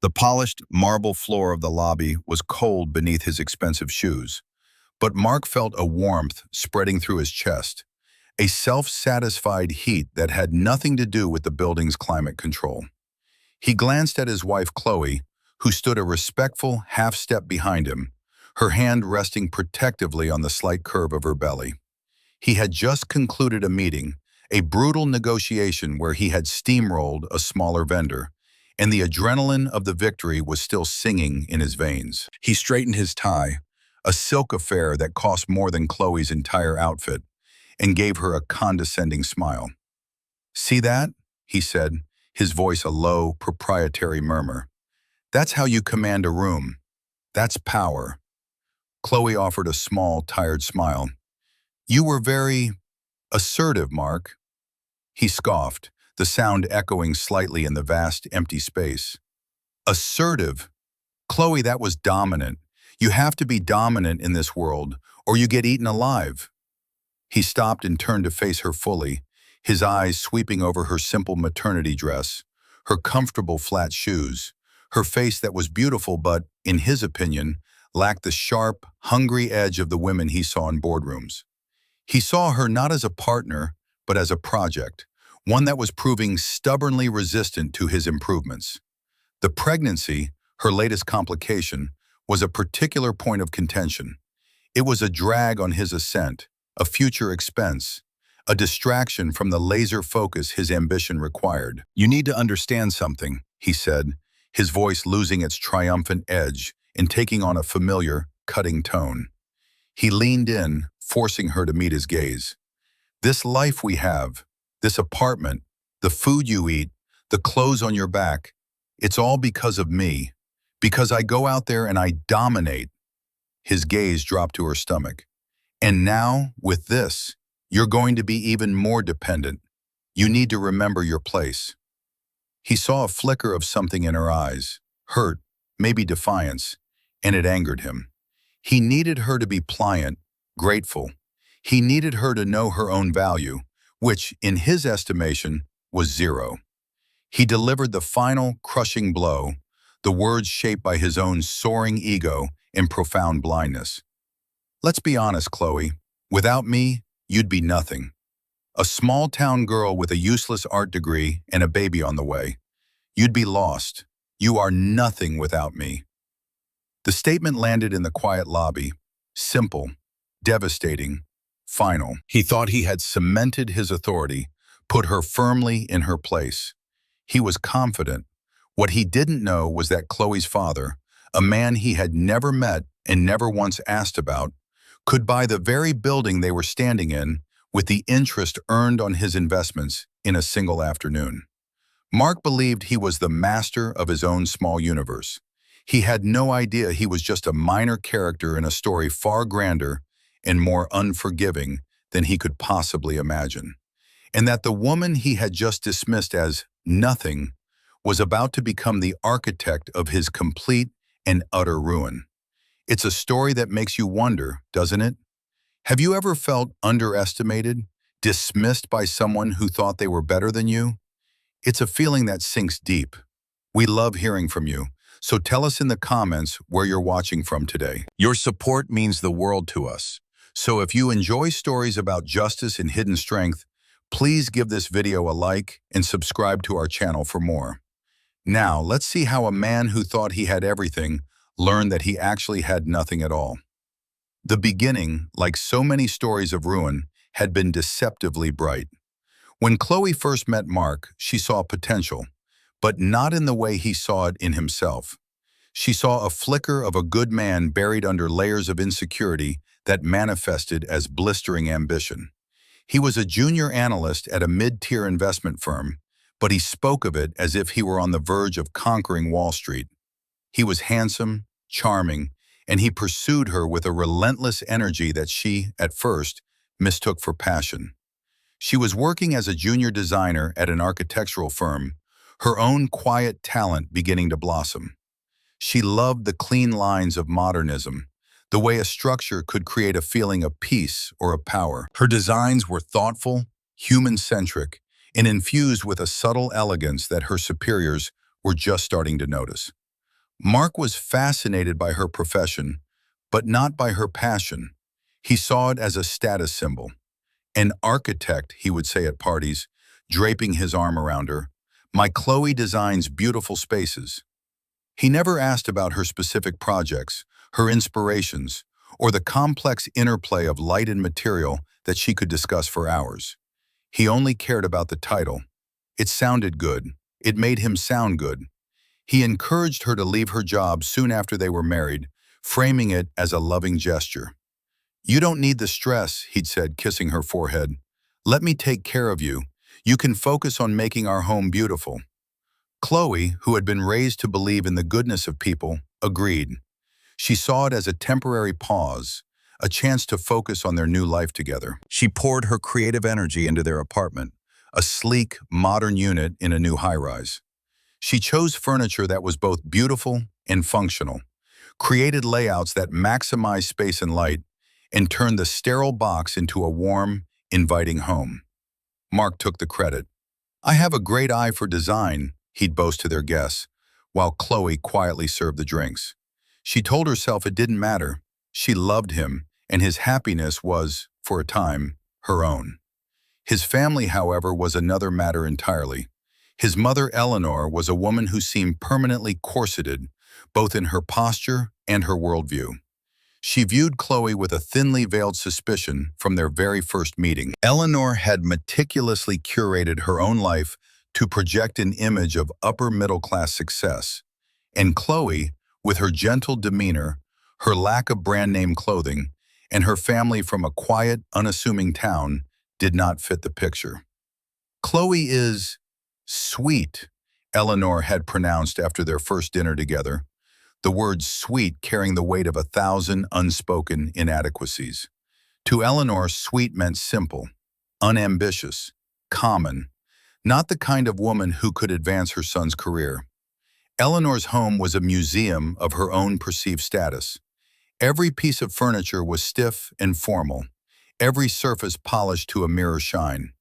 The polished marble floor of the lobby was cold beneath his expensive shoes, but Mark felt a warmth spreading through his chest, a self-satisfied heat that had nothing to do with the building's climate control. He glanced at his wife Chloe, who stood a respectful half-step behind him, her hand resting protectively on the slight curve of her belly. He had just concluded a meeting, a brutal negotiation where he had steamrolled a smaller vendor, and the adrenaline of the victory was still singing in his veins. He straightened his tie, a silk affair that cost more than Chloe's entire outfit, and gave her a condescending smile. "See that?" he said, his voice a low, proprietary murmur. "That's how you command a room. That's power." Chloe offered a small, tired smile. "You were very assertive, Mark." He scoffed, the sound echoing slightly in the vast, empty space. "Assertive? Chloe, that was dominant. You have to be dominant in this world, or you get eaten alive." He stopped and turned to face her fully, his eyes sweeping over her simple maternity dress, her comfortable flat shoes, her face that was beautiful but, in his opinion, lacked the sharp, hungry edge of the women he saw in boardrooms. He saw her not as a partner, but as a project, one that was proving stubbornly resistant to his improvements. The pregnancy, her latest complication, was a particular point of contention. It was a drag on his ascent, a future expense, a distraction from the laser focus his ambition required. "You need to understand something," he said, his voice losing its triumphant edge and taking on a familiar, cutting tone. He leaned in, forcing her to meet his gaze. "This life we have, this apartment, the food you eat, the clothes on your back, it's all because of me. Because I go out there and I dominate." His gaze dropped to her stomach. "And now, with this, you're going to be even more dependent. You need to remember your place." He saw a flicker of something in her eyes, hurt, maybe defiance, and it angered him. He needed her to be pliant, grateful. He needed her to know her own value, which, in his estimation, was zero. He delivered the final, crushing blow, the words shaped by his own soaring ego and profound blindness. "Let's be honest, Chloe. Without me, you'd be nothing. A small-town girl with a useless art degree and a baby on the way. You'd be lost. You are nothing without me." The statement landed in the quiet lobby, simple, devastating, final. He thought he had cemented his authority, put her firmly in her place. He was confident. What he didn't know was that Chloe's father, a man he had never met and never once asked about, could buy the very building they were standing in with the interest earned on his investments in a single afternoon. Mark believed he was the master of his own small universe. He had no idea he was just a minor character in a story far grander and more unforgiving than he could possibly imagine, and that the woman he had just dismissed as nothing was about to become the architect of his complete and utter ruin. It's a story that makes you wonder, doesn't it? Have you ever felt underestimated, dismissed by someone who thought they were better than you? It's a feeling that sinks deep. We love hearing from you, so tell us in the comments where you're watching from today. Your support means the world to us. So if you enjoy stories about justice and hidden strength, please give this video a like and subscribe to our channel for more. Now, let's see how a man who thought he had everything learned that he actually had nothing at all. The beginning, like so many stories of ruin, had been deceptively bright. When Chloe first met Mark, she saw potential, but not in the way he saw it in himself. She saw a flicker of a good man buried under layers of insecurity that manifested as blistering ambition. He was a junior analyst at a mid-tier investment firm, but he spoke of it as if he were on the verge of conquering Wall Street. He was handsome, charming, and he pursued her with a relentless energy that she, at first, mistook for passion. She was working as a junior designer at an architectural firm, her own quiet talent beginning to blossom. She loved the clean lines of modernism, the way a structure could create a feeling of peace or of power. Her designs were thoughtful, human-centric, and infused with a subtle elegance that her superiors were just starting to notice. Mark was fascinated by her profession, but not by her passion. He saw it as a status symbol. An architect, he would say at parties, draping his arm around her. My Chloe designs beautiful spaces. He never asked about her specific projects, her inspirations, or the complex interplay of light and material that she could discuss for hours. He only cared about the title. It sounded good. It made him sound good. He encouraged her to leave her job soon after they were married, framing it as a loving gesture. You don't need the stress, he'd said, kissing her forehead. Let me take care of you. You can focus on making our home beautiful. Chloe, who had been raised to believe in the goodness of people, agreed. She saw it as a temporary pause, a chance to focus on their new life together. She poured her creative energy into their apartment, a sleek, modern unit in a new high-rise. She chose furniture that was both beautiful and functional, created layouts that maximized space and light, and turned the sterile box into a warm, inviting home. Mark took the credit. I have a great eye for design, he'd boast to their guests, while Chloe quietly served the drinks. She told herself it didn't matter. She loved him, and his happiness was, for a time, her own. His family, however, was another matter entirely. His mother, Eleanor, was a woman who seemed permanently corseted, both in her posture and her worldview. She viewed Chloe with a thinly veiled suspicion from their very first meeting. Eleanor had meticulously curated her own life to project an image of upper-middle-class success, and Chloe, with her gentle demeanor, her lack of brand-name clothing, and her family from a quiet, unassuming town, did not fit the picture. Chloe is sweet, Eleanor had pronounced after their first dinner together, the word sweet carrying the weight of 1,000 unspoken inadequacies. To Eleanor, sweet meant simple, unambitious, common, not the kind of woman who could advance her son's career. Eleanor's home was a museum of her own perceived status. Every piece of furniture was stiff and formal, every surface polished to a mirror shine.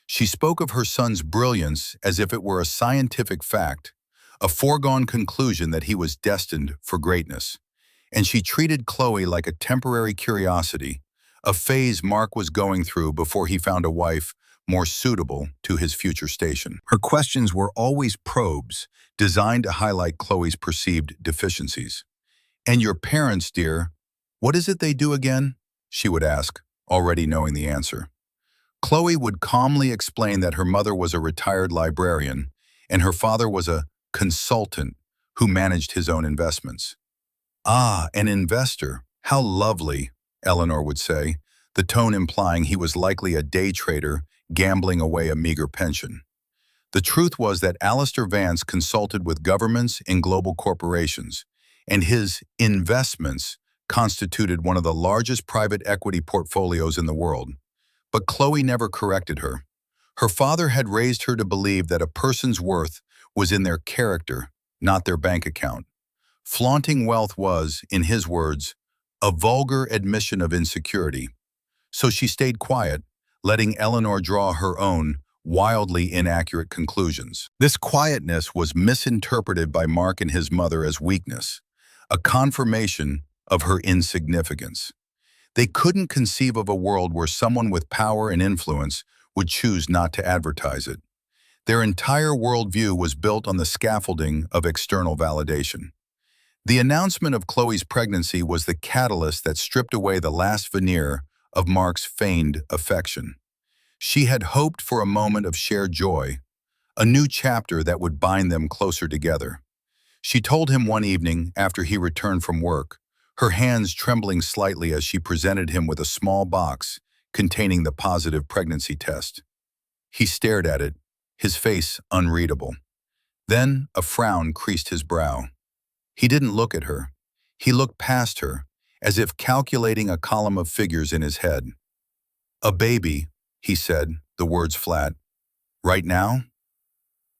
She spoke of her son's brilliance as if it were a scientific fact, a foregone conclusion that he was destined for greatness. And she treated Chloe like a temporary curiosity, a phase Mark was going through before he found a wife more suitable to his future station. Her questions were always probes, designed to highlight Chloe's perceived deficiencies. And your parents, dear, what is it they do again? She would ask, already knowing the answer. Chloe would calmly explain that her mother was a retired librarian and her father was a consultant who managed his own investments. Ah, an investor. How lovely, Eleanor would say, the tone implying he was likely a day trader gambling away a meager pension. The truth was that Alistair Vance consulted with governments and global corporations, and his investments constituted one of the largest private equity portfolios in the world. But Chloe never corrected her. Her father had raised her to believe that a person's worth was in their character, not their bank account. Flaunting wealth was, in his words, a vulgar admission of insecurity. So she stayed quiet, letting Eleanor draw her own, wildly inaccurate conclusions. This quietness was misinterpreted by Mark and his mother as weakness, a confirmation of her insignificance. They couldn't conceive of a world where someone with power and influence would choose not to advertise it. Their entire worldview was built on the scaffolding of external validation. The announcement of Chloe's pregnancy was the catalyst that stripped away the last veneer of Mark's feigned affection. She had hoped for a moment of shared joy, a new chapter that would bind them closer together. She told him one evening after he returned from work, her hands trembling slightly as she presented him with a small box containing the positive pregnancy test. He stared at it, his face unreadable. Then a frown creased his brow. He didn't look at her. He looked past her, as if calculating a column of figures in his head. A baby, he said, the words flat. Right now?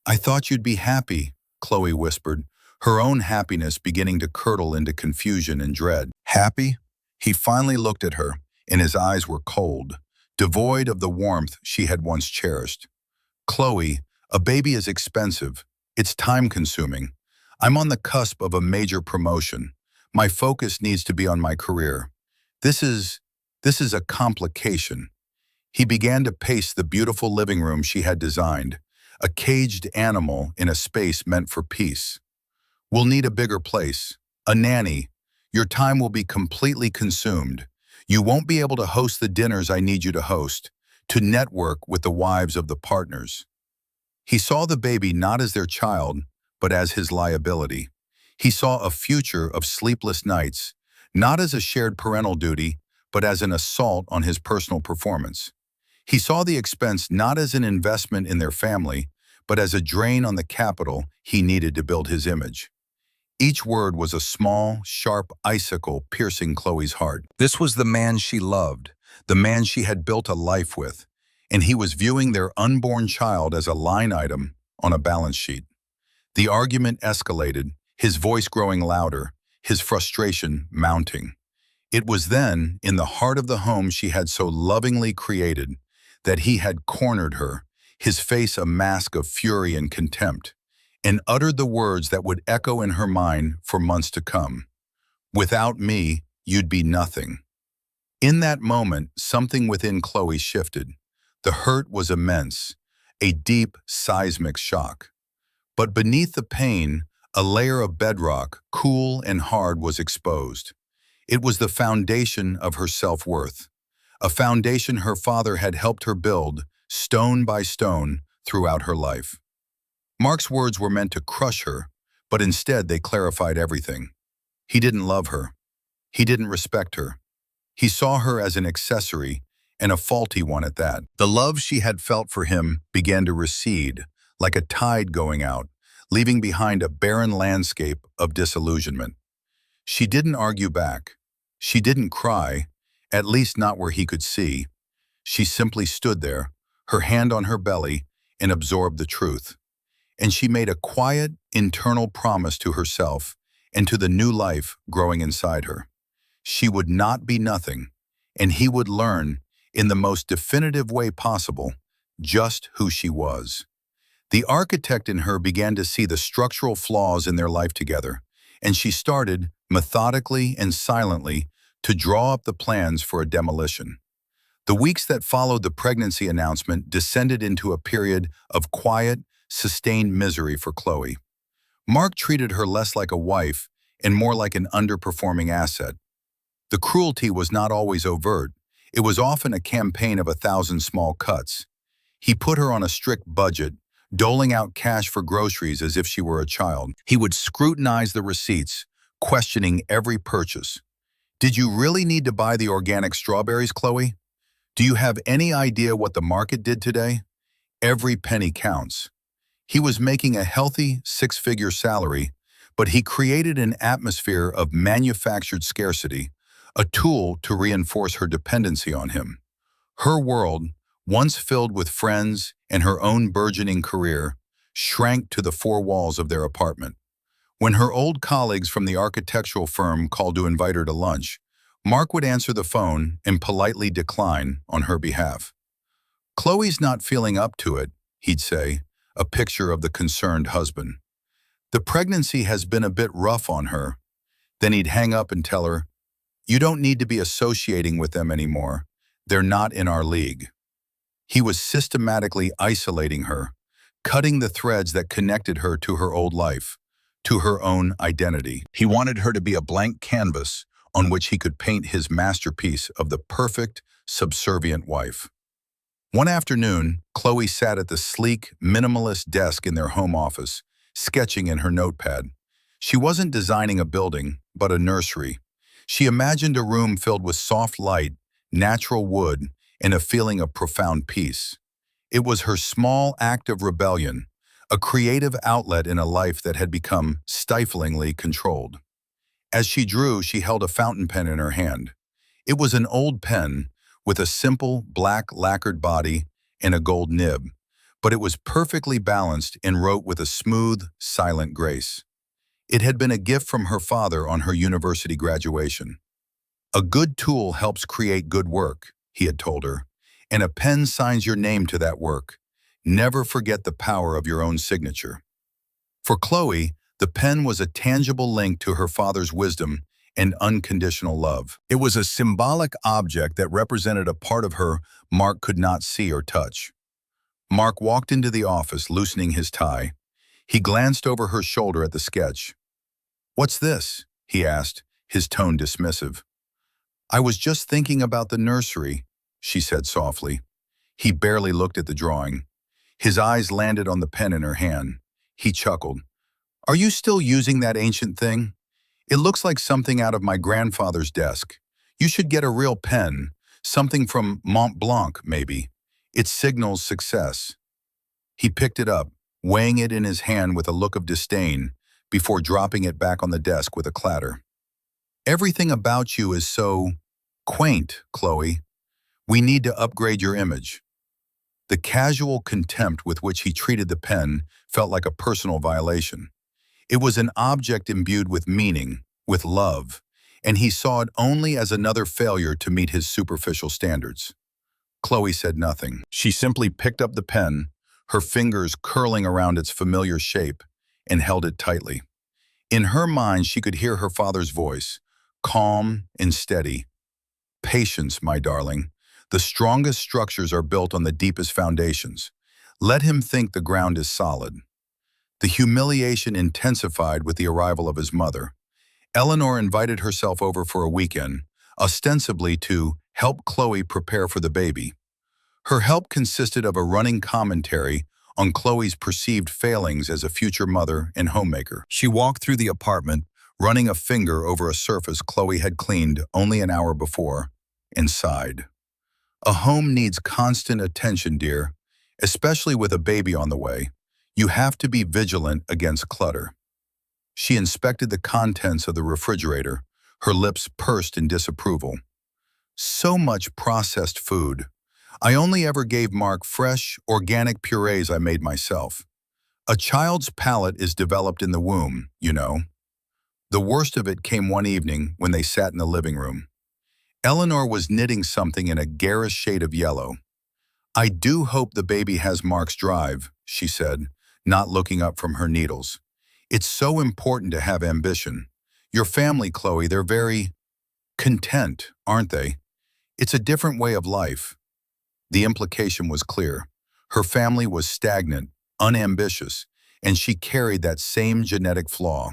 I thought you'd be happy, Chloe whispered, her own happiness beginning to curdle into confusion and dread. Happy? He finally looked at her, and his eyes were cold, devoid of the warmth she had once cherished. Chloe, a baby is expensive. It's time-consuming. I'm on the cusp of a major promotion. My focus needs to be on my career. This is, this is a complication. He began to pace the beautiful living room she had designed, a caged animal in a space meant for peace. We'll need a bigger place, a nanny. Your time will be completely consumed. You won't be able to host the dinners I need you to host, to network with the wives of the partners. He saw the baby not as their child, but as his liability. He saw a future of sleepless nights, not as a shared parental duty, but as an assault on his personal performance. He saw the expense not as an investment in their family, but as a drain on the capital he needed to build his image. Each word was a small, sharp icicle piercing Chloe's heart. This was the man she loved, the man she had built a life with, and he was viewing their unborn child as a line item on a balance sheet. The argument escalated, his voice growing louder, his frustration mounting. It was then, in the heart of the home she had so lovingly created, that he had cornered her, his face a mask of fury and contempt, and uttered the words that would echo in her mind for months to come. Without me, you'd be nothing. In that moment, something within Chloe shifted. The hurt was immense, a deep, seismic shock. But beneath the pain, a layer of bedrock, cool and hard, was exposed. It was the foundation of her self-worth, a foundation her father had helped her build, stone by stone, throughout her life. Mark's words were meant to crush her, but instead they clarified everything. He didn't love her. He didn't respect her. He saw her as an accessory, and a faulty one at that. The love she had felt for him began to recede, like a tide going out, leaving behind a barren landscape of disillusionment. She didn't argue back. She didn't cry, at least not where he could see. She simply stood there, her hand on her belly, and absorbed the truth. And she made a quiet, internal promise to herself and to the new life growing inside her. She would not be nothing, and he would learn, in the most definitive way possible, just who she was. The architect in her began to see the structural flaws in their life together, and she started, methodically and silently, to draw up the plans for a demolition. The weeks that followed the pregnancy announcement descended into a period of quiet, sustained misery for Chloe. Mark treated her less like a wife and more like an underperforming asset. The cruelty was not always overt. It was often a campaign of 1,000 small cuts. He put her on a strict budget, doling out cash for groceries as if she were a child. He would scrutinize the receipts, questioning every purchase. Did you really need to buy the organic strawberries, Chloe? Do you have any idea what the market did today? Every penny counts. He was making a healthy, six-figure salary, but he created an atmosphere of manufactured scarcity, a tool to reinforce her dependency on him. Her world, once filled with friends and her own burgeoning career, shrank to the four walls of their apartment. When her old colleagues from the architectural firm called to invite her to lunch, Mark would answer the phone and politely decline on her behalf. "Chloe's not feeling up to it," he'd say, a picture of the concerned husband. "The pregnancy has been a bit rough on her." Then he'd hang up and tell her, "You don't need to be associating with them anymore. They're not in our league." He was systematically isolating her, cutting the threads that connected her to her old life, to her own identity. He wanted her to be a blank canvas on which he could paint his masterpiece of the perfect, subservient wife. One afternoon, Chloe sat at the sleek, minimalist desk in their home office, sketching in her notepad. She wasn't designing a building, but a nursery. She imagined a room filled with soft light, natural wood, and a feeling of profound peace. It was her small act of rebellion, a creative outlet in a life that had become stiflingly controlled. As she drew, she held a fountain pen in her hand. It was an old pen with a simple black lacquered body and a gold nib, but it was perfectly balanced and wrote with a smooth, silent grace. It had been a gift from her father on her university graduation. "A good tool helps create good work," he had told her, "and a pen signs your name to that work. Never forget the power of your own signature." For Chloe, The pen was a tangible link to her father's wisdom and unconditional love. It was a symbolic object that represented a part of her Mark could not see or touch. Mark walked into the office, loosening his tie. He glanced over her shoulder at the sketch. "What's this?" he asked, his tone dismissive. "I was just thinking about the nursery," she said softly. He barely looked at the drawing. His eyes landed on the pen in her hand. He chuckled. "Are you still using that ancient thing? It looks like something out of my grandfather's desk. You should get a real pen, something from Mont Blanc, maybe. It signals success." He picked it up, weighing it in his hand with a look of disdain, before dropping it back on the desk with a clatter. "Everything about you is so quaint, Chloe. We need to upgrade your image." The casual contempt with which he treated the pen felt like a personal violation. It was an object imbued with meaning, with love, and he saw it only as another failure to meet his superficial standards. Chloe said nothing. She simply picked up the pen, her fingers curling around its familiar shape, and held it tightly. In her mind, she could hear her father's voice, calm and steady. "Patience, my darling. The strongest structures are built on the deepest foundations. Let him think the ground is solid." The humiliation intensified with the arrival of his mother. Eleanor invited herself over for a weekend, ostensibly to help Chloe prepare for the baby. Her help consisted of a running commentary on Chloe's perceived failings as a future mother and homemaker. She walked through the apartment, running a finger over a surface Chloe had cleaned only an hour before, and sighed. "A home needs constant attention, dear, especially with a baby on the way. You have to be vigilant against clutter." She inspected the contents of the refrigerator, her lips pursed in disapproval. "So much processed food. I only ever gave Mark fresh, organic purees I made myself. A child's palate is developed in the womb, you know." The worst of it came one evening when they sat in the living room. Eleanor was knitting something in a garish shade of yellow. "I do hope the baby has Mark's drive," she said, not looking up from her needles. "It's so important to have ambition. Your family, Chloe, they're very content, aren't they? It's a different way of life." The implication was clear. Her family was stagnant, unambitious, and she carried that same genetic flaw.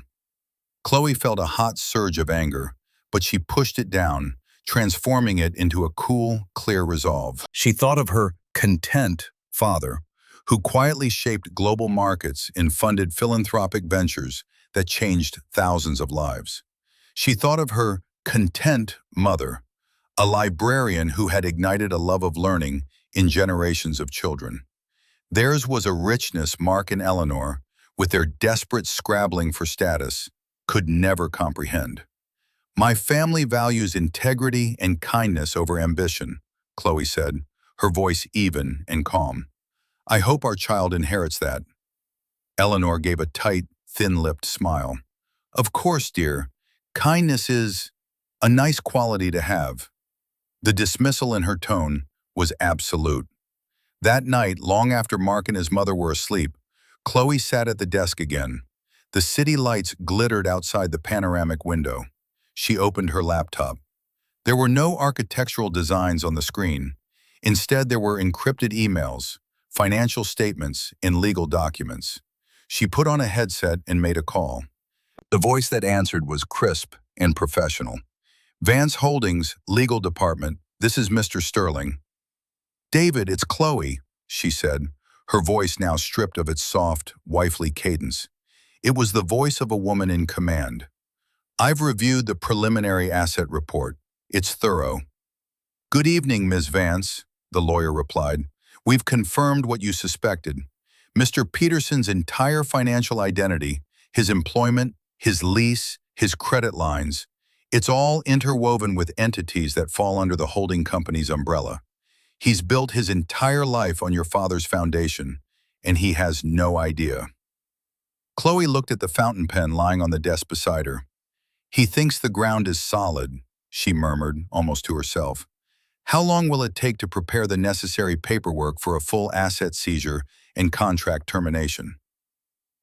Chloe felt a hot surge of anger, but she pushed it down, transforming it into a cool, clear resolve. She thought of her content father, who quietly shaped global markets and funded philanthropic ventures that changed thousands of lives. She thought of her content mother, a librarian who had ignited a love of learning in generations of children. Theirs was a richness Mark and Eleanor, with their desperate scrabbling for status, could never comprehend. "My family values integrity and kindness over ambition," Chloe said, her voice even and calm. "I hope our child inherits that." Eleanor gave a tight, thin-lipped smile. "Of course, dear. Kindness is a nice quality to have." The dismissal in her tone was absolute. That night, long after Mark and his mother were asleep, Chloe sat at the desk again. The city lights glittered outside the panoramic window. She opened her laptop. There were no architectural designs on the screen. Instead, there were encrypted emails, financial statements, and legal documents. She put on a headset and made a call. The voice that answered was crisp and professional. "Vance Holdings, legal department. This is Mr. Sterling." "David, it's Chloe," she said, her voice now stripped of its soft, wifely cadence. It was the voice of a woman in command. "I've reviewed the preliminary asset report. It's thorough." "Good evening, Ms. Vance," the lawyer replied. "We've confirmed what you suspected. Mr. Peterson's entire financial identity, his employment, his lease, his credit lines, it's all interwoven with entities that fall under the holding company's umbrella. He's built his entire life on your father's foundation, and he has no idea." Chloe looked at the fountain pen lying on the desk beside her. "He thinks the ground is solid," she murmured, almost to herself. "How long will it take to prepare the necessary paperwork for a full asset seizure and contract termination?"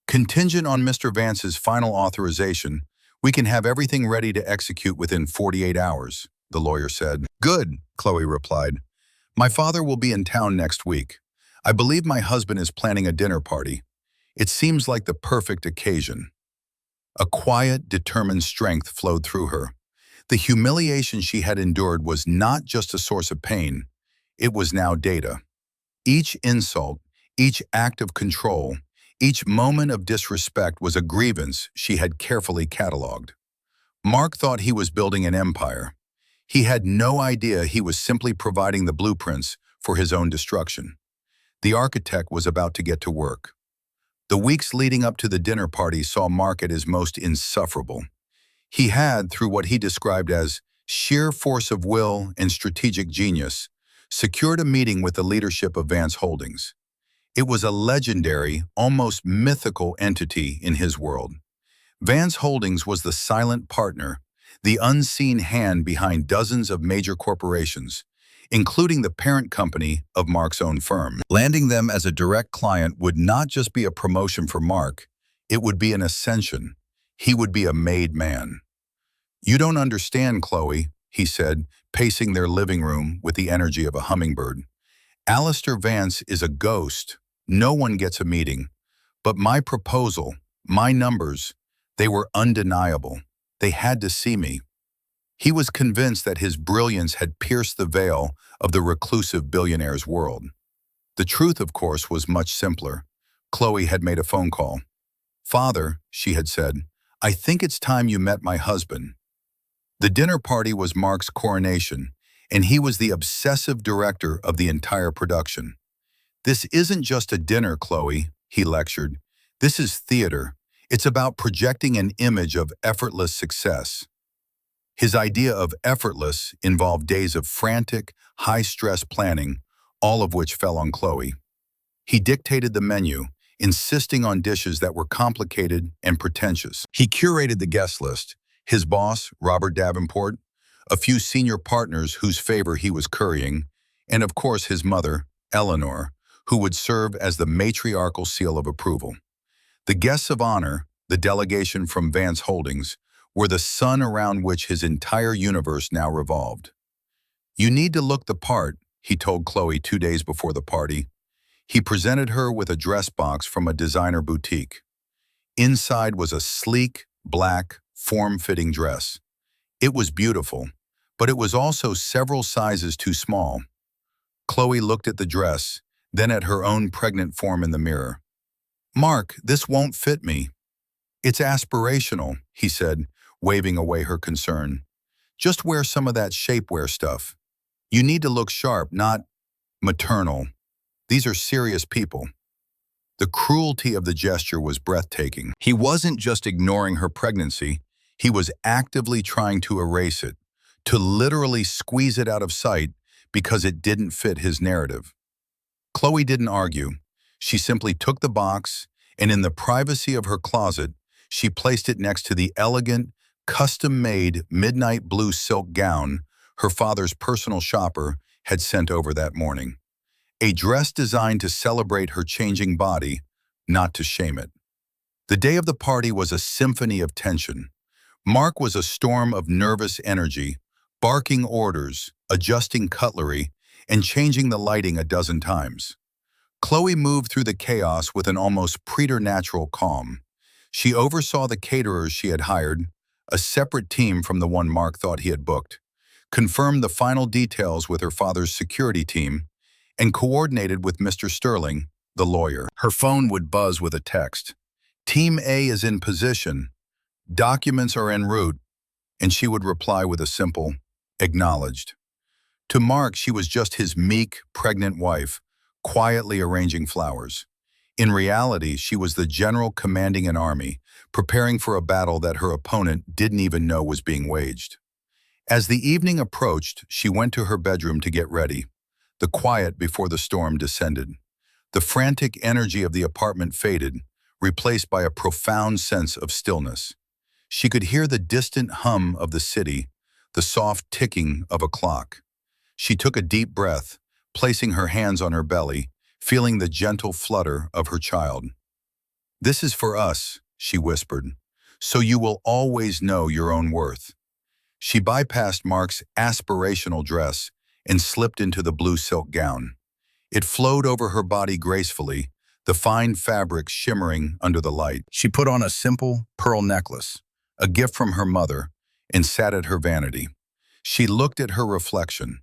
Contingent on Mr. Vance's final authorization, we can have everything ready to execute within 48 hours, the lawyer said. Good, Chloe replied. My father will be in town next week. I believe my husband is planning a dinner party. It seems like the perfect occasion. A quiet, determined strength flowed through her. The humiliation she had endured was not just a source of pain. It was now data. Each insult, each act of control, each moment of disrespect was a grievance she had carefully catalogued. Mark thought he was building an empire. He had no idea he was simply providing the blueprints for his own destruction. The architect was about to get to work. The weeks leading up to the dinner party saw Mark at his most insufferable. He had, through what he described as sheer force of will and strategic genius, secured a meeting with the leadership of Vance Holdings. It was a legendary, almost mythical entity in his world. Vance Holdings was the silent partner, the unseen hand behind dozens of major corporations, including the parent company of Mark's own firm. Landing them as a direct client would not just be a promotion for Mark, it would be an ascension. He would be a made man. You don't understand, Chloe, he said, pacing their living room with the energy of a hummingbird. Alistair Vance is a ghost. No one gets a meeting. But my proposal, my numbers, they were undeniable. They had to see me. He was convinced that his brilliance had pierced the veil of the reclusive billionaire's world. The truth, of course, was much simpler. Chloe had made a phone call. Father, she had said, I think it's time you met my husband. The dinner party was Mark's coronation, and he was the obsessive director of the entire production. This isn't just a dinner, Chloe, he lectured. This is theater. It's about projecting an image of effortless success. His idea of effortless involved days of frantic, high-stress planning, all of which fell on Chloe. He dictated the menu, insisting on dishes that were complicated and pretentious. He curated the guest list, his boss, Robert Davenport, a few senior partners whose favor he was currying, and of course his mother, Eleanor, who would serve as the matriarchal seal of approval. The guests of honor, the delegation from Vance Holdings, were the sun around which his entire universe now revolved. You need to look the part, he told Chloe 2 days before the party. He presented her with a dress box from a designer boutique. Inside was a sleek, black, form-fitting dress. It was beautiful, but it was also several sizes too small. Chloe looked at the dress, then at her own pregnant form in the mirror. Mark, this won't fit me. It's aspirational, he said, waving away her concern. Just wear some of that shapewear stuff. You need to look sharp, not maternal. These are serious people. The cruelty of the gesture was breathtaking. He wasn't just ignoring her pregnancy, he was actively trying to erase it, to literally squeeze it out of sight because it didn't fit his narrative. Chloe didn't argue. She simply took the box, and in the privacy of her closet, she placed it next to the elegant, custom-made midnight blue silk gown her father's personal shopper had sent over that morning. A dress designed to celebrate her changing body, not to shame it. The day of the party was a symphony of tension. Mark was a storm of nervous energy, barking orders, adjusting cutlery, and changing the lighting a dozen times. Chloe moved through the chaos with an almost preternatural calm. She oversaw the caterers she had hired, a separate team from the one Mark thought he had booked, confirmed the final details with her father's security team, and coordinated with Mr. Sterling, the lawyer. Her phone would buzz with a text. Team A is in position. Documents are en route, and she would reply with a simple, acknowledged. To Mark, she was just his meek, pregnant wife, quietly arranging flowers. In reality, she was the general commanding an army, preparing for a battle that her opponent didn't even know was being waged. As the evening approached, she went to her bedroom to get ready. The quiet before the storm descended. The frantic energy of the apartment faded, replaced by a profound sense of stillness. She could hear the distant hum of the city, the soft ticking of a clock. She took a deep breath, placing her hands on her belly, feeling the gentle flutter of her child. "This is for us," she whispered, "so you will always know your own worth." She bypassed Mark's aspirational dress and slipped into the blue silk gown. It flowed over her body gracefully, the fine fabric shimmering under the light. She put on a simple pearl necklace, a gift from her mother, and sat at her vanity. She looked at her reflection.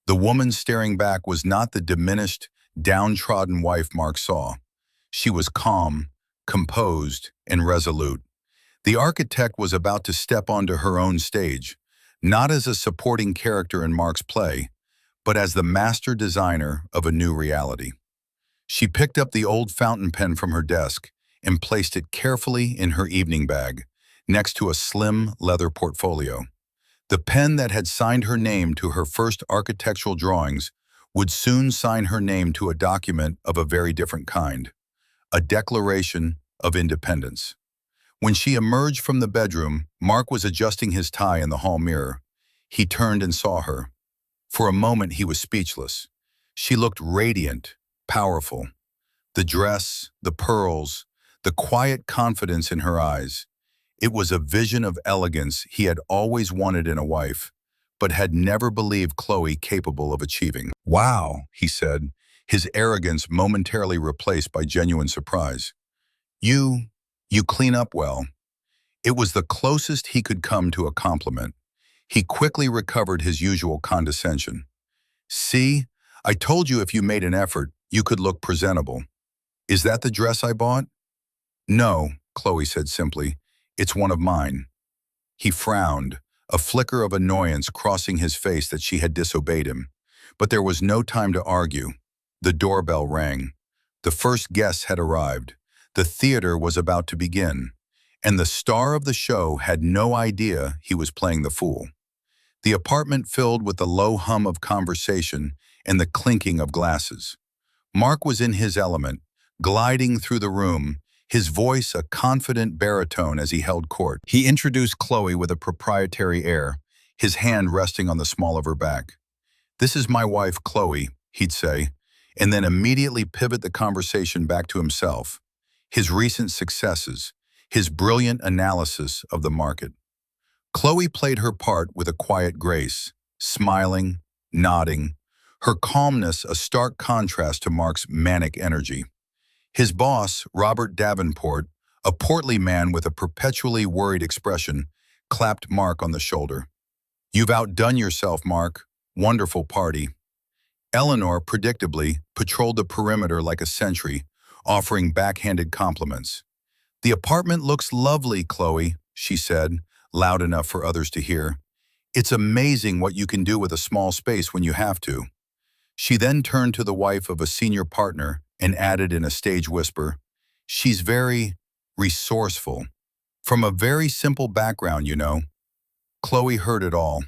The woman staring back was not the diminished, downtrodden wife Mark saw. She was calm, composed, and resolute. The architect was about to step onto her own stage, not as a supporting character in Mark's play, but as the master designer of a new reality. She picked up the old fountain pen from her desk and placed it carefully in her evening bag, next to a slim leather portfolio. The pen that had signed her name to her first architectural drawings would soon sign her name to a document of a very different kind, a declaration of independence. When she emerged from the bedroom, Mark was adjusting his tie in the hall mirror. He turned and saw her. For a moment, he was speechless. She looked radiant, powerful. The dress, the pearls, the quiet confidence in her eyes. It was a vision of elegance he had always wanted in a wife, but had never believed Chloe capable of achieving. "Wow," he said, his arrogance momentarily replaced by genuine surprise. You clean up well." It was the closest he could come to a compliment. He quickly recovered his usual condescension. "See, I told you if you made an effort, you could look presentable. Is that the dress I bought?" "No," Chloe said simply. "It's one of mine." He frowned, a flicker of annoyance crossing his face that she had disobeyed him. But there was no time to argue. The doorbell rang. The first guests had arrived. The theater was about to begin, and the star of the show had no idea he was playing the fool. The apartment filled with the low hum of conversation and the clinking of glasses. Mark was in his element, gliding through the room, his voice a confident baritone as he held court. He introduced Chloe with a proprietary air, his hand resting on the small of her back. "This is my wife, Chloe," he'd say, and then immediately pivot the conversation back to himself, his recent successes, his brilliant analysis of the market. Chloe played her part with a quiet grace, smiling, nodding, her calmness a stark contrast to Mark's manic energy. His boss, Robert Davenport, a portly man with a perpetually worried expression, clapped Mark on the shoulder. "You've outdone yourself, Mark. Wonderful party." Eleanor, predictably, patrolled the perimeter like a sentry, offering backhanded compliments. "The apartment looks lovely, Chloe," she said, loud enough for others to hear. "It's amazing what you can do with a small space when you have to." She then turned to the wife of a senior partner and added in a stage whisper, "She's very resourceful. From a very simple background, you know." Chloe heard it all.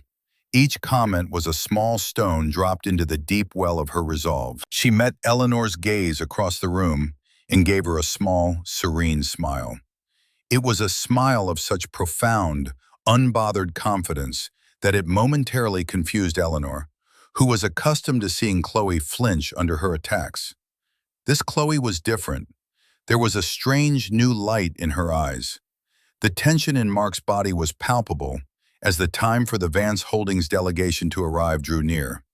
Each comment was a small stone dropped into the deep well of her resolve. She met Eleanor's gaze across the room and gave her a small, serene smile. It was a smile of such profound, unbothered confidence that it momentarily confused Eleanor, who was accustomed to seeing Chloe flinch under her attacks. This Chloe was different. There was a strange new light in her eyes. The tension in Mark's body was palpable as the time for the Vance Holdings delegation to arrive drew near.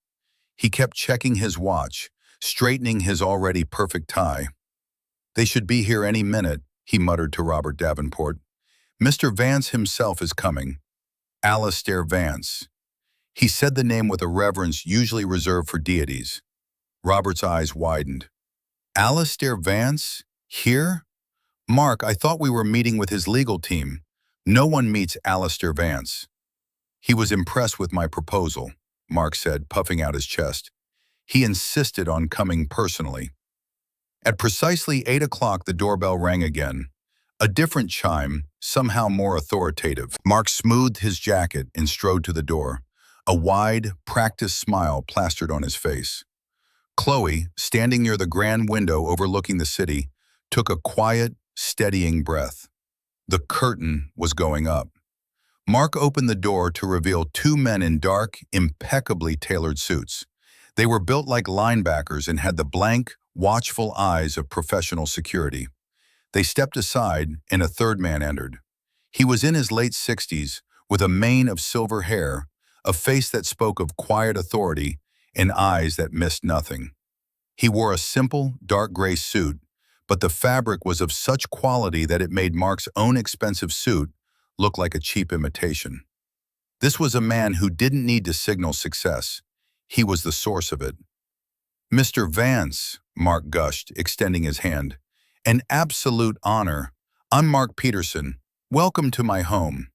He kept checking his watch, straightening his already perfect tie. "They should be here any minute," he muttered to Robert Davenport. "Mr. Vance himself is coming. Alistair Vance." He said the name with a reverence usually reserved for deities. Robert's eyes widened. "Alistair Vance? Here? Mark, I thought we were meeting with his legal team. No one meets Alistair Vance." "He was impressed with my proposal," Mark said, puffing out his chest. "He insisted on coming personally." At precisely 8 o'clock, the doorbell rang again. A different chime, somehow more authoritative. Mark smoothed his jacket and strode to the door, a wide, practiced smile plastered on his face. Chloe, standing near the grand window overlooking the city, took a quiet, steadying breath. The curtain was going up. Mark opened the door to reveal two men in dark, impeccably tailored suits. They were built like linebackers and had the blank, watchful eyes of professional security. They stepped aside, and a third man entered. He was in his late 60s, with a mane of silver hair, a face that spoke of quiet authority, and eyes that missed nothing. He wore a simple, dark gray suit, but the fabric was of such quality that it made Mark's own expensive suit look like a cheap imitation. This was a man who didn't need to signal success. He was the source of it. "Mr. Vance," Mark gushed, extending his hand. "An absolute honor. I'm Mark Peterson. Welcome to my home."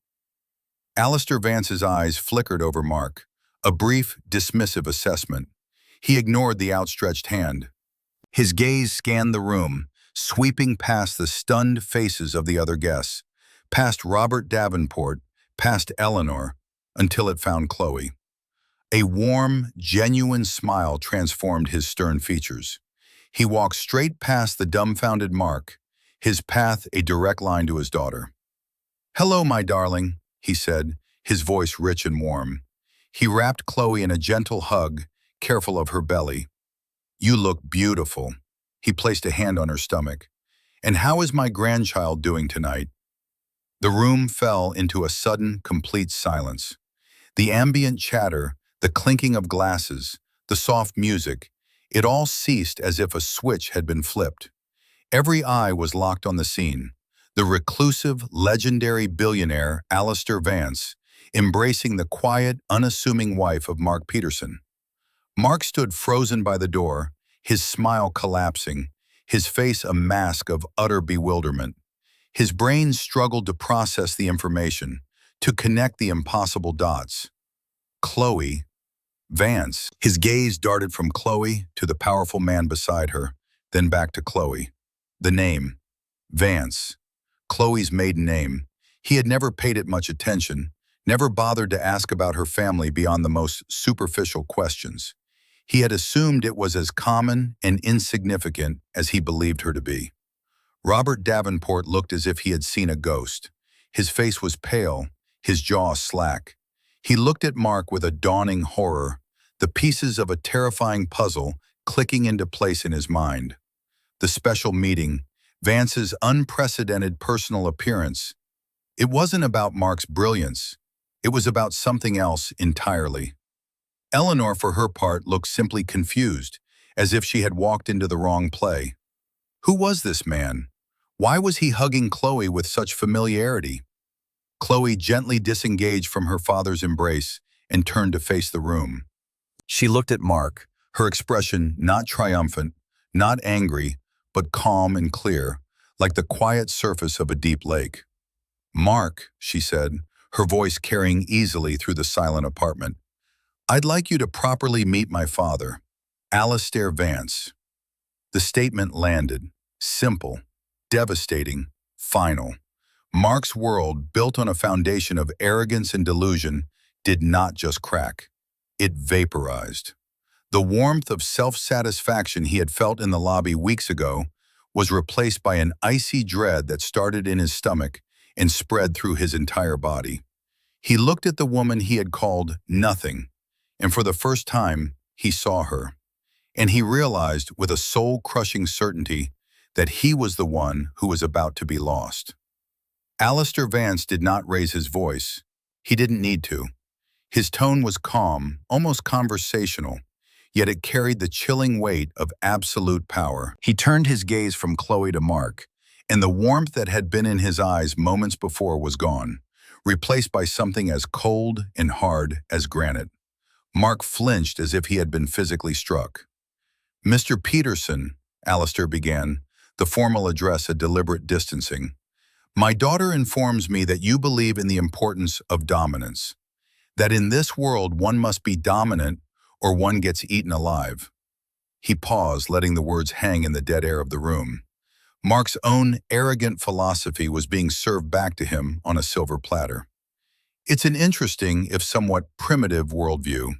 Alistair Vance's eyes flickered over Mark, a brief, dismissive assessment. He ignored the outstretched hand. His gaze scanned the room, sweeping past the stunned faces of the other guests, past Robert Davenport, past Eleanor, until it found Chloe. A warm, genuine smile transformed his stern features. He walked straight past the dumbfounded Mark, his path a direct line to his daughter. "Hello, my darling," he said, his voice rich and warm. He wrapped Chloe in a gentle hug, careful of her belly. "You look beautiful." He placed a hand on her stomach. "And how is my grandchild doing tonight?" The room fell into a sudden, complete silence. The ambient chatter, the clinking of glasses, the soft music, it all ceased as if a switch had been flipped. Every eye was locked on the scene, the reclusive, legendary billionaire Alistair Vance, embracing the quiet, unassuming wife of Mark Peterson. Mark stood frozen by the door, his smile collapsing, his face a mask of utter bewilderment. His brain struggled to process the information, to connect the impossible dots. Chloe, Vance. His gaze darted from Chloe to the powerful man beside her, then back to Chloe. The name, Vance. Chloe's maiden name. He had never paid it much attention, never bothered to ask about her family beyond the most superficial questions. He had assumed it was as common and insignificant as he believed her to be. Robert Davenport looked as if he had seen a ghost. His face was pale, his jaw slack. He looked at Mark with a dawning horror, the pieces of a terrifying puzzle clicking into place in his mind. The special meeting, Vance's unprecedented personal appearance. It wasn't about Mark's brilliance. It was about something else entirely. Eleanor, for her part, looked simply confused, as if she had walked into the wrong play. Who was this man? Why was he hugging Chloe with such familiarity? Chloe gently disengaged from her father's embrace and turned to face the room. She looked at Mark, her expression not triumphant, not angry, but calm and clear, like the quiet surface of a deep lake. "Mark," she said, her voice carrying easily through the silent apartment, "I'd like you to properly meet my father, Alistair Vance." The statement landed, simple, devastating, final. Mark's world, built on a foundation of arrogance and delusion, did not just crack. It vaporized. The warmth of self-satisfaction he had felt in the lobby weeks ago was replaced by an icy dread that started in his stomach and spread through his entire body. He looked at the woman he had called nothing, and for the first time, he saw her. And he realized with a soul-crushing certainty that he was the one who was about to be lost. Alistair Vance did not raise his voice. He didn't need to. His tone was calm, almost conversational, yet it carried the chilling weight of absolute power. He turned his gaze from Chloe to Mark, and the warmth that had been in his eyes moments before was gone, replaced by something as cold and hard as granite. Mark flinched as if he had been physically struck. "Mr. Peterson," Alistair began, the formal address a deliberate distancing, "my daughter informs me that you believe in the importance of dominance, that in this world one must be dominant or one gets eaten alive." He paused, letting the words hang in the dead air of the room. Mark's own arrogant philosophy was being served back to him on a silver platter. "It's an interesting, if somewhat primitive, worldview."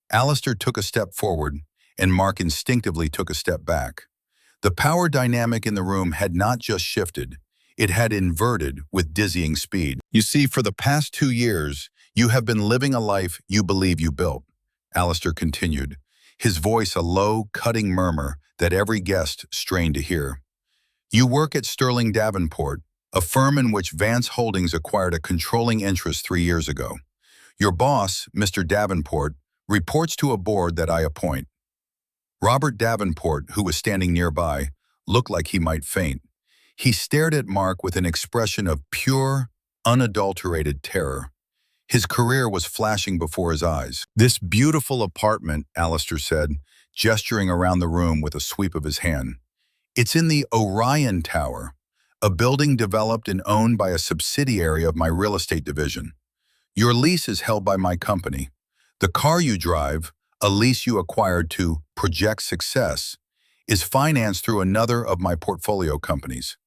Alistair took a step forward, and Mark instinctively took a step back. The power dynamic in the room had not just shifted, it had inverted with dizzying speed. "You see, for the past 2 years, you have been living a life you believe you built," Alistair continued, his voice a low, cutting murmur that every guest strained to hear. You work at Sterling Davenport, a firm in which Vance Holdings acquired a controlling interest 3 years ago. Your boss, Mr. Davenport, reports to a board that I appoint. Robert Davenport, who was standing nearby, looked like he might faint. He stared at Mark with an expression of pure, unadulterated terror. His career was flashing before his eyes. "This beautiful apartment," Alistair said, gesturing around the room with a sweep of his hand. "It's in the Orion Tower, a building developed and owned by a subsidiary of my real estate division. Your lease is held by my company. The car you drive, a lease you acquired to project success, is financed through another of my portfolio companies.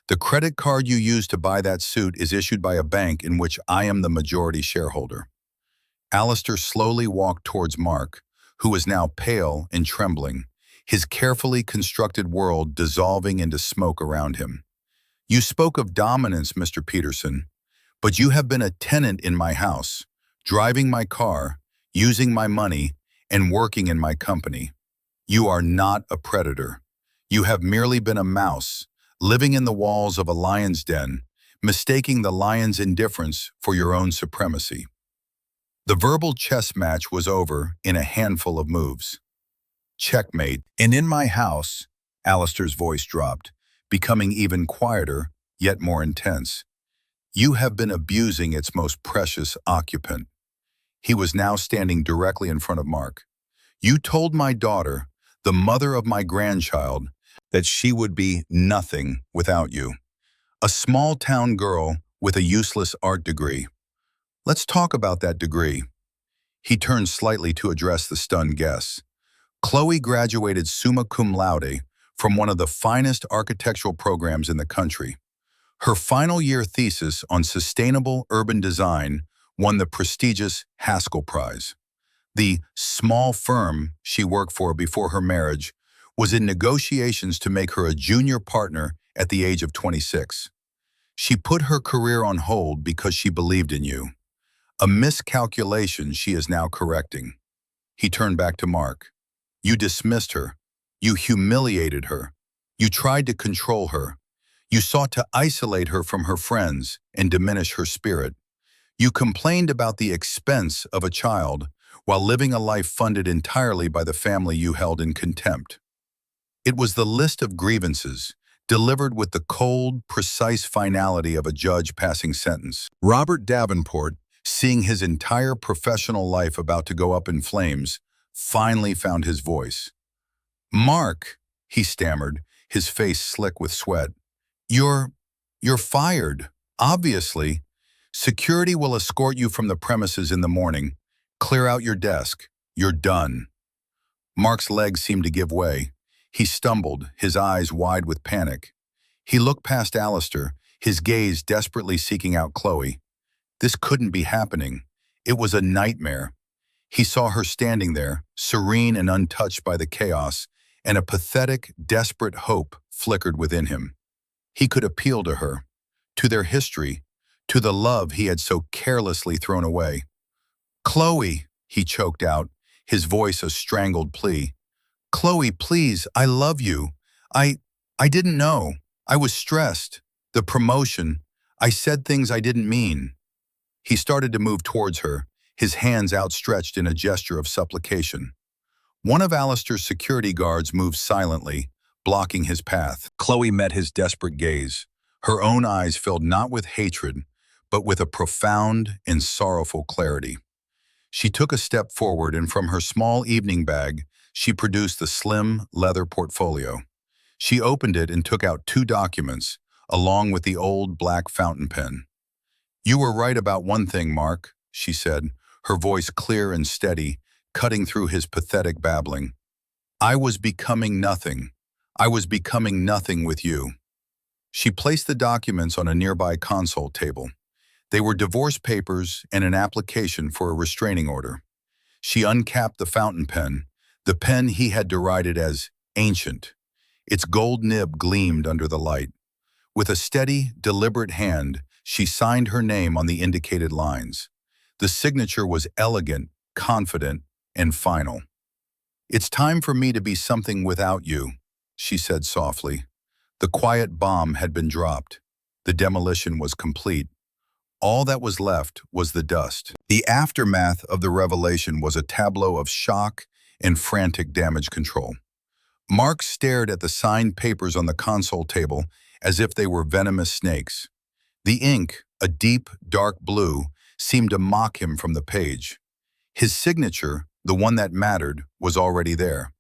The credit card you use to buy that suit is issued by a bank in which I am the majority shareholder." Alistair slowly walked towards Mark, who was now pale and trembling, his carefully constructed world dissolving into smoke around him. "You spoke of dominance, Mr. Peterson, but you have been a tenant in my house, driving my car, using my money, and working in my company. You are not a predator. You have merely been a mouse, living in the walls of a lion's den, mistaking the lion's indifference for your own supremacy." The verbal chess match was over in a handful of moves. "Checkmate. And in my house," Alistair's voice dropped, becoming even quieter, yet more intense, "you have been abusing its most precious occupant." He was now standing directly in front of Mark. "You told my daughter, the mother of my grandchild, that she would be nothing without you. A small-town girl with a useless art degree. Let's talk about that degree." He turned slightly to address the stunned guests. "Chloe graduated summa cum laude from one of the finest architectural programs in the country. Her final year thesis on sustainable urban design won the prestigious Haskell Prize. The small firm she worked for before her marriage was in negotiations to make her a junior partner at the age of 26. She put her career on hold because she believed in you. A miscalculation she is now correcting." He turned back to Mark. "You dismissed her. You humiliated her. You tried to control her. You sought to isolate her from her friends and diminish her spirit. You complained about the expense of a child while living a life funded entirely by the family you held in contempt. It was the list of grievances, delivered with the cold, precise finality of a judge passing sentence." Robert Davenport, seeing his entire professional life about to go up in flames, finally found his voice. "Mark," he stammered, his face slick with sweat. You're fired, obviously. Security will escort you from the premises in the morning. Clear out your desk. You're done." Mark's legs seemed to give way. He stumbled, his eyes wide with panic. He looked past Alistair, his gaze desperately seeking out Chloe. This couldn't be happening. It was a nightmare. He saw her standing there, serene and untouched by the chaos, and a pathetic, desperate hope flickered within him. He could appeal to her, to their history, to the love he had so carelessly thrown away. "Chloe," he choked out, his voice a strangled plea. "Chloe, please, I love you. I didn't know. I was stressed. The promotion. I said things I didn't mean." He started to move towards her, his hands outstretched in a gesture of supplication. One of Alistair's security guards moved silently, blocking his path. Chloe met his desperate gaze. Her own eyes filled not with hatred, but with a profound and sorrowful clarity. She took a step forward, and from her small evening bag, she produced the slim leather portfolio. She opened it and took out 2 documents, along with the old black fountain pen. "You were right about one thing, Mark," she said, her voice clear and steady, cutting through his pathetic babbling. "I was becoming nothing. I was becoming nothing with you." She placed the documents on a nearby console table. They were divorce papers and an application for a restraining order. She uncapped the fountain pen, the pen he had derided as ancient. Its gold nib gleamed under the light. With a steady, deliberate hand, she signed her name on the indicated lines. The signature was elegant, confident, and final. "It's time for me to be something without you," she said softly. The quiet bomb had been dropped. The demolition was complete. All that was left was the dust. The aftermath of the revelation was a tableau of shock and frantic damage control. Mark stared at the signed papers on the console table as if they were venomous snakes. The ink, a deep, dark blue, seemed to mock him from the page. His signature, the one that mattered, was already there.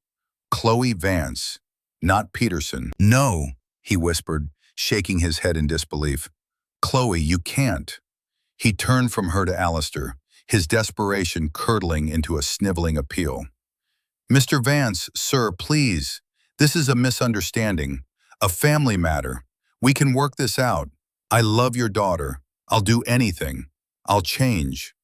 Chloe Vance, not Peterson. "No," he whispered, shaking his head in disbelief. "Chloe, you can't." He turned from her to Alistair, his desperation curdling into a sniveling appeal. "Mr. Vance, sir, please. This is a misunderstanding, a family matter. We can work this out. I love your daughter. I'll do anything. I'll change."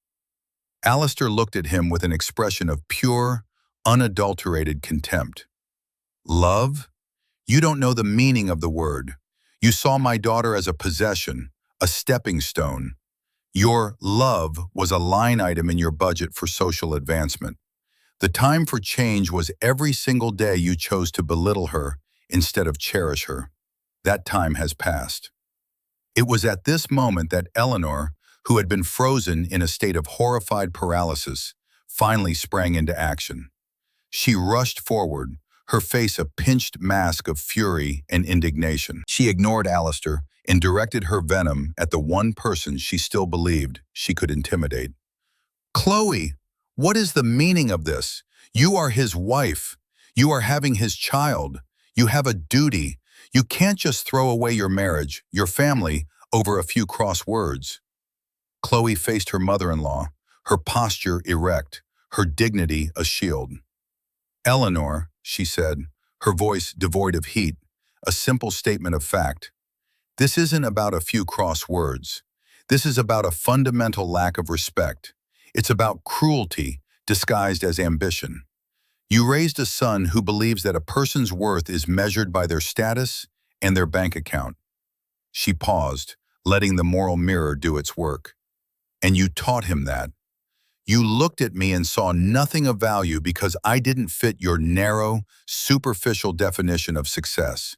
Alistair looked at him with an expression of pure, unadulterated contempt. "Love? You don't know the meaning of the word. You saw my daughter as a possession, a stepping stone. Your love was a line item in your budget for social advancement. The time for change was every single day you chose to belittle her instead of cherish her. That time has passed." It was at this moment that Eleanor, who had been frozen in a state of horrified paralysis, finally sprang into action. She rushed forward, her face a pinched mask of fury and indignation. She ignored Alistair and directed her venom at the one person she still believed she could intimidate. "Chloe, what is the meaning of this? You are his wife. You are having his child. You have a duty. You can't just throw away your marriage, your family, over a few cross words." Chloe faced her mother-in-law, her posture erect, her dignity a shield. "Eleanor," she said, her voice devoid of heat, a simple statement of fact. "This isn't about a few cross words. This is about a fundamental lack of respect. It's about cruelty disguised as ambition. You raised a son who believes that a person's worth is measured by their status and their bank account." She paused, letting the moral mirror do its work. "And you taught him that. You looked at me and saw nothing of value because I didn't fit your narrow, superficial definition of success.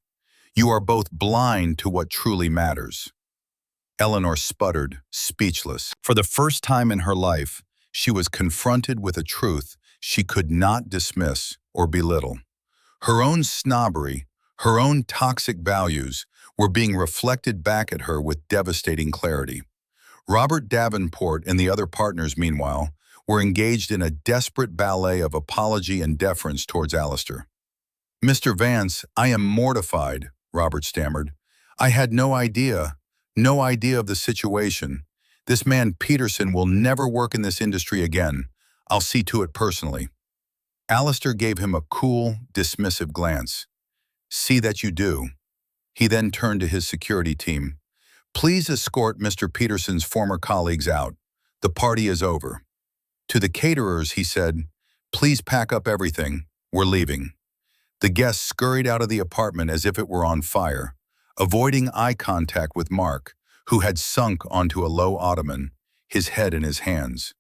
You are both blind to what truly matters." Eleanor sputtered, speechless. For the first time in her life, she was confronted with a truth she could not dismiss or belittle. Her own snobbery, her own toxic values, were being reflected back at her with devastating clarity. Robert Davenport and the other partners, meanwhile, were engaged in a desperate ballet of apology and deference towards Alistair. "Mr. Vance, I am mortified," Robert stammered. "I had no idea of the situation. This man Peterson will never work in this industry again. I'll see to it personally." Alistair gave him a cool, dismissive glance. "See that you do." He then turned to his security team. "Please escort Mr. Peterson's former colleagues out. The party is over." To the caterers, he said, "Please pack up everything. We're leaving." The guests scurried out of the apartment as if it were on fire, avoiding eye contact with Mark, who had sunk onto a low ottoman, his head in his hands.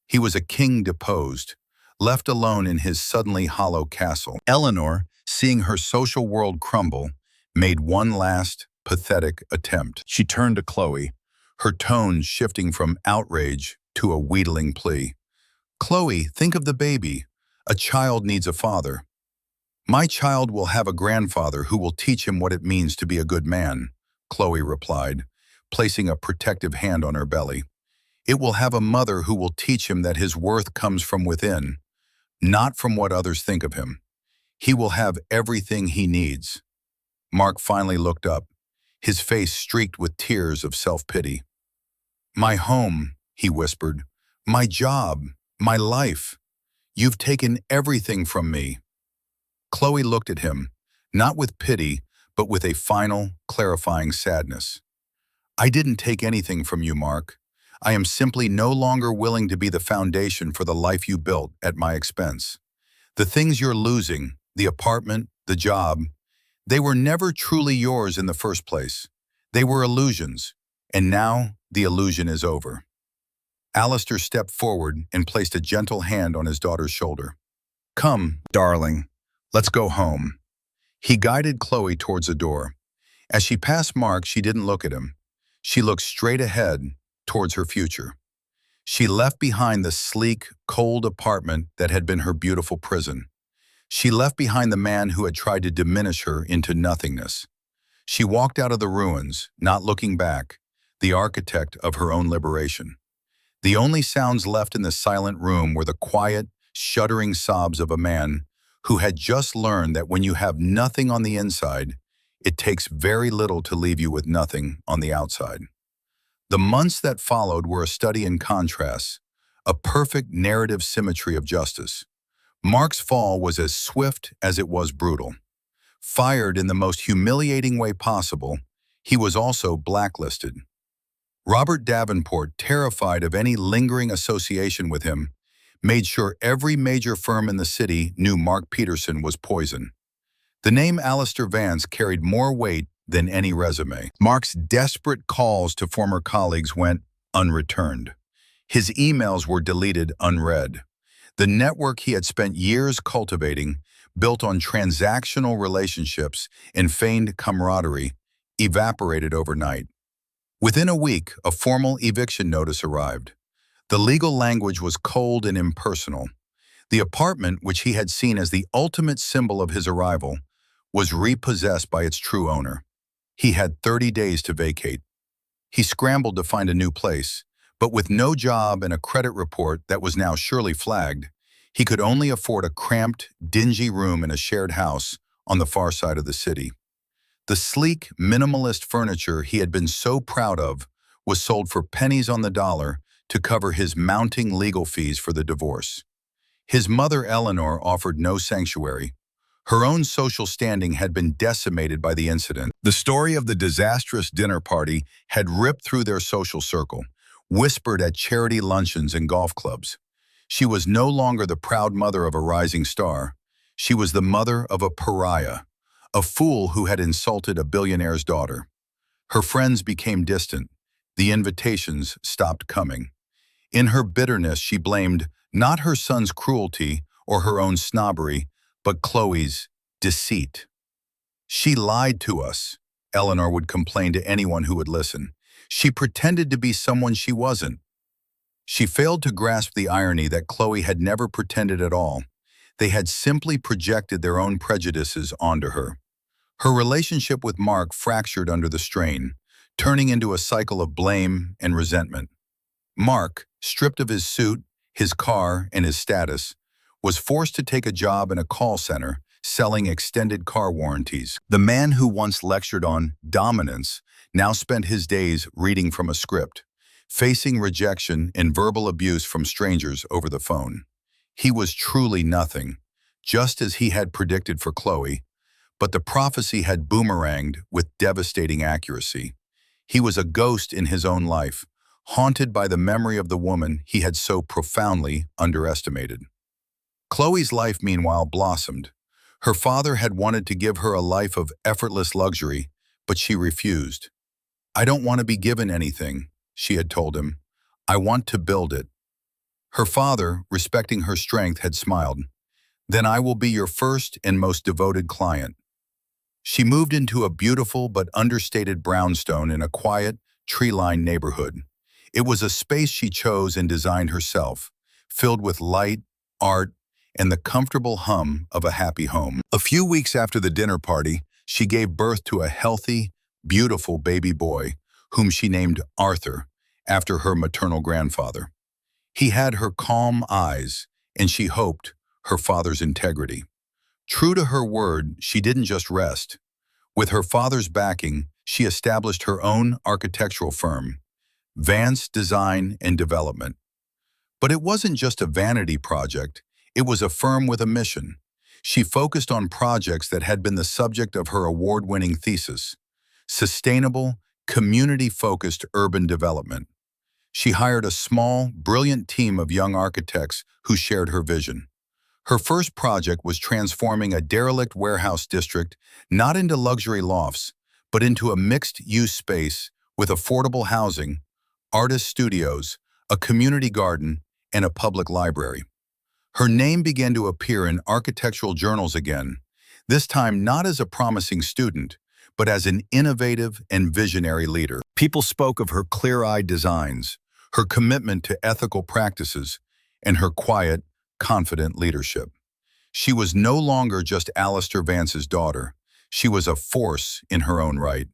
He was a king deposed, left alone in his suddenly hollow castle. Eleanor, seeing her social world crumble, made one last, pathetic attempt. She turned to Chloe, her tone shifting from outrage to a wheedling plea. "Chloe, think of the baby. A child needs a father." "My child will have a grandfather who will teach him what it means to be a good man," Chloe replied, placing a protective hand on her belly. "It will have a mother who will teach him that his worth comes from within, not from what others think of him. He will have everything he needs." Mark finally looked up, his face streaked with tears of self-pity. "My home," he whispered, "my job, my life. You've taken everything from me." Chloe looked at him, not with pity, but with a final, clarifying sadness. "I didn't take anything from you, Mark. I am simply no longer willing to be the foundation for the life you built at my expense. The things you're losing, the apartment, the job, they were never truly yours in the first place. They were illusions, and now the illusion is over." Alistair stepped forward and placed a gentle hand on his daughter's shoulder. "Come, darling, let's go home." He guided Chloe towards the door, As she passed Mark, she didn't look at him. She looked straight ahead towards her future. She left behind the sleek, cold apartment that had been her beautiful prison. She left behind the man who had tried to diminish her into nothingness. She walked out of the ruins, not looking back, the architect of her own liberation. The only sounds left in the silent room were the quiet, shuddering sobs of a man who had just learned that when you have nothing on the inside, it takes very little to leave you with nothing on the outside. The months that followed were a study in contrasts, a perfect narrative symmetry of justice. Mark's fall was as swift as it was brutal. Fired in the most humiliating way possible, he was also blacklisted. Robert Davenport, terrified of any lingering association with him, made sure every major firm in the city knew Mark Peterson was poison. The name Alistair Vance carried more weight than any resume. Mark's desperate calls to former colleagues went unreturned. His emails were deleted unread. The network he had spent years cultivating, built on transactional relationships and feigned camaraderie, evaporated overnight. Within a week, a formal eviction notice arrived. The legal language was cold and impersonal. The apartment, which he had seen as the ultimate symbol of his arrival, was repossessed by its true owner. He had 30 days to vacate. He scrambled to find a new place, but with no job and a credit report that was now surely flagged, he could only afford a cramped, dingy room in a shared house on the far side of the city. The sleek, minimalist furniture he had been so proud of was sold for pennies on the dollar to cover his mounting legal fees for the divorce. His mother, Eleanor, offered no sanctuary. Her own social standing had been decimated by the incident. The story of the disastrous dinner party had ripped through their social circle, whispered at charity luncheons and golf clubs. She was no longer the proud mother of a rising star. She was the mother of a pariah, a fool who had insulted a billionaire's daughter. Her friends became distant. The invitations stopped coming. In her bitterness, she blamed not her son's cruelty or her own snobbery, but Chloe's deceit. "She lied to us," Eleanor would complain to anyone who would listen. "She pretended to be someone she wasn't." She failed to grasp the irony that Chloe had never pretended at all. They had simply projected their own prejudices onto her. Her relationship with Mark fractured under the strain, turning into a cycle of blame and resentment. Mark, stripped of his suit, his car, and his status, was forced to take a job in a call center selling extended car warranties. The man who once lectured on dominance now spent his days reading from a script, facing rejection and verbal abuse from strangers over the phone. He was truly nothing, just as he had predicted for Chloe, but the prophecy had boomeranged with devastating accuracy. He was a ghost in his own life, haunted by the memory of the woman he had so profoundly underestimated. Chloe's life, meanwhile, blossomed. Her father had wanted to give her a life of effortless luxury, but she refused. "I don't want to be given anything," she had told him. "I want to build it." Her father, respecting her strength, had smiled. "Then I will be your first and most devoted client." She moved into a beautiful but understated brownstone in a quiet, tree-lined neighborhood. It was a space she chose and designed herself, filled with light, art, and the comfortable hum of a happy home. A few weeks after the dinner party, she gave birth to a healthy, beautiful baby boy, whom she named Arthur, after her maternal grandfather. He had her calm eyes, and she hoped her father's integrity. True to her word, she didn't just rest. With her father's backing, she established her own architectural firm, Vance Design and Development. But it wasn't just a vanity project, it was a firm with a mission. She focused on projects that had been the subject of her award-winning thesis: sustainable, community-focused urban development. She hired a small, brilliant team of young architects who shared her vision. Her first project was transforming a derelict warehouse district not into luxury lofts, but into a mixed-use space with affordable housing, artist studios, a community garden, and a public library. Her name began to appear in architectural journals again, this time not as a promising student, but as an innovative and visionary leader. People spoke of her clear-eyed designs, her commitment to ethical practices, and her quiet, confident leadership. She was no longer just Alistair Vance's daughter. She was a force in her own right.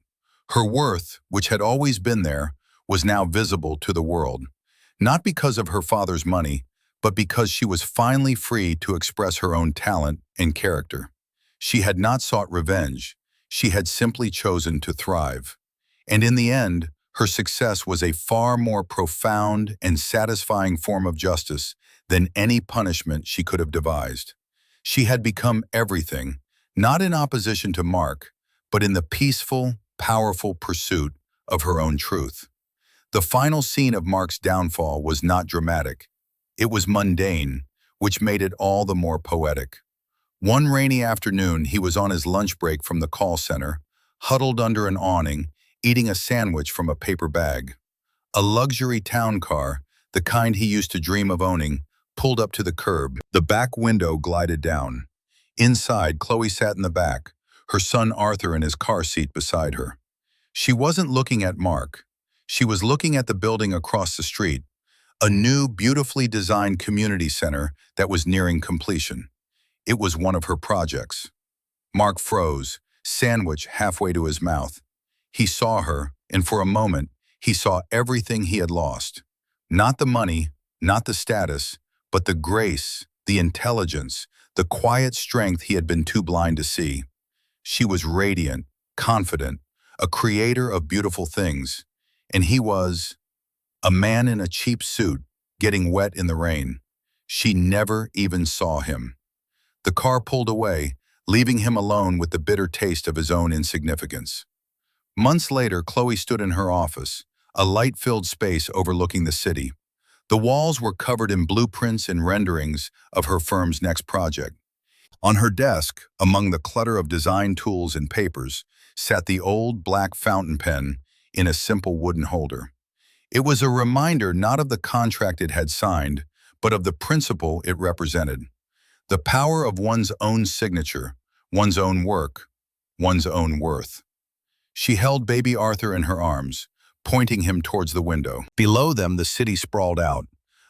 Her worth, which had always been there, was now visible to the world, not because of her father's money, but because she was finally free to express her own talent and character. She had not sought revenge. She had simply chosen to thrive. And in the end, her success was a far more profound and satisfying form of justice than any punishment she could have devised. She had become everything, not in opposition to Mark, but in the peaceful, powerful pursuit of her own truth. The final scene of Mark's downfall was not dramatic. It was mundane, which made it all the more poetic. One rainy afternoon, he was on his lunch break from the call center, huddled under an awning, eating a sandwich from a paper bag. A luxury town car, the kind he used to dream of owning, pulled up to the curb. The back window glided down. Inside, Chloe sat in the back, her son Arthur in his car seat beside her. She wasn't looking at Mark. She was looking at the building across the street, a new, beautifully designed community center that was nearing completion. It was one of her projects. Mark froze, sandwich halfway to his mouth. He saw her, and for a moment, he saw everything he had lost. Not the money, not the status, but the grace, the intelligence, the quiet strength he had been too blind to see. She was radiant, confident, a creator of beautiful things, and he was a man in a cheap suit, getting wet in the rain. She never even saw him. The car pulled away, leaving him alone with the bitter taste of his own insignificance. Months later, Chloe stood in her office, a light-filled space overlooking the city. The walls were covered in blueprints and renderings of her firm's next project. On her desk, among the clutter of design tools and papers, sat the old black fountain pen in a simple wooden holder. It was a reminder not of the contract it had signed, but of the principle it represented. The power of one's own signature, one's own work, one's own worth. She held baby Arthur in her arms, pointing him towards the window. Below them, the city sprawled out,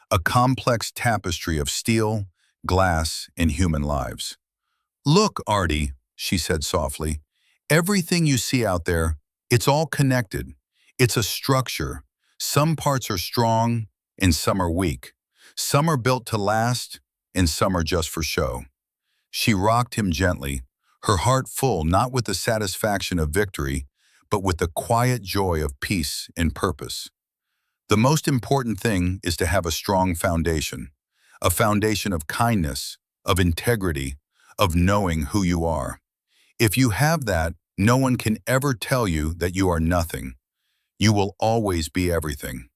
a complex tapestry of steel, glass, and human lives. "Look, Artie," she said softly, "everything you see out there, it's all connected. It's a structure. Some parts are strong, and some are weak. Some are built to last, and some are just for show." She rocked him gently, her heart full not with the satisfaction of victory, but with the quiet joy of peace and purpose. The most important thing is to have a strong foundation, a foundation of kindness, of integrity, of knowing who you are. If you have that, no one can ever tell you that you are nothing. You will always be everything.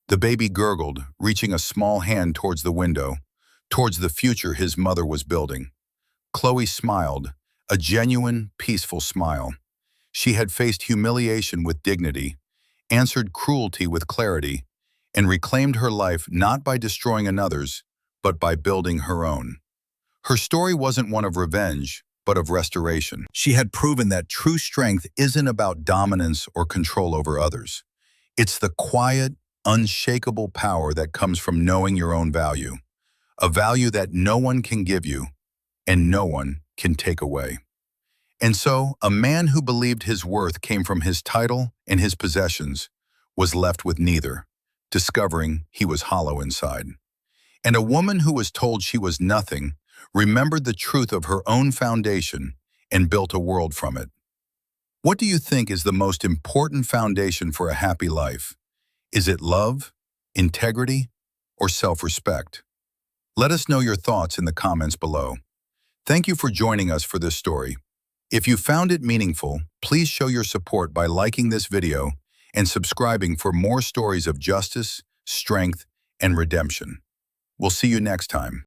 The baby gurgled, reaching a small hand towards the window, towards the future his mother was building. Chloe smiled, a genuine, peaceful smile. She had faced humiliation with dignity, answered cruelty with clarity, and reclaimed her life not by destroying another's, but by building her own. Her story wasn't one of revenge, but of restoration. She had proven that true strength isn't about dominance or control over others. It's the quiet, unshakable power that comes from knowing your own value, a value that no one can give you and no one can take away. And so, a man who believed his worth came from his title and his possessions was left with neither, discovering he was hollow inside. And a woman who was told she was nothing remembered the truth of her own foundation and built a world from it. What do you think is the most important foundation for a happy life? Is it love, integrity, or self-respect? Let us know your thoughts in the comments below. Thank you for joining us for this story. If you found it meaningful, please show your support by liking this video and subscribing for more stories of justice, strength, and redemption. We'll see you next time.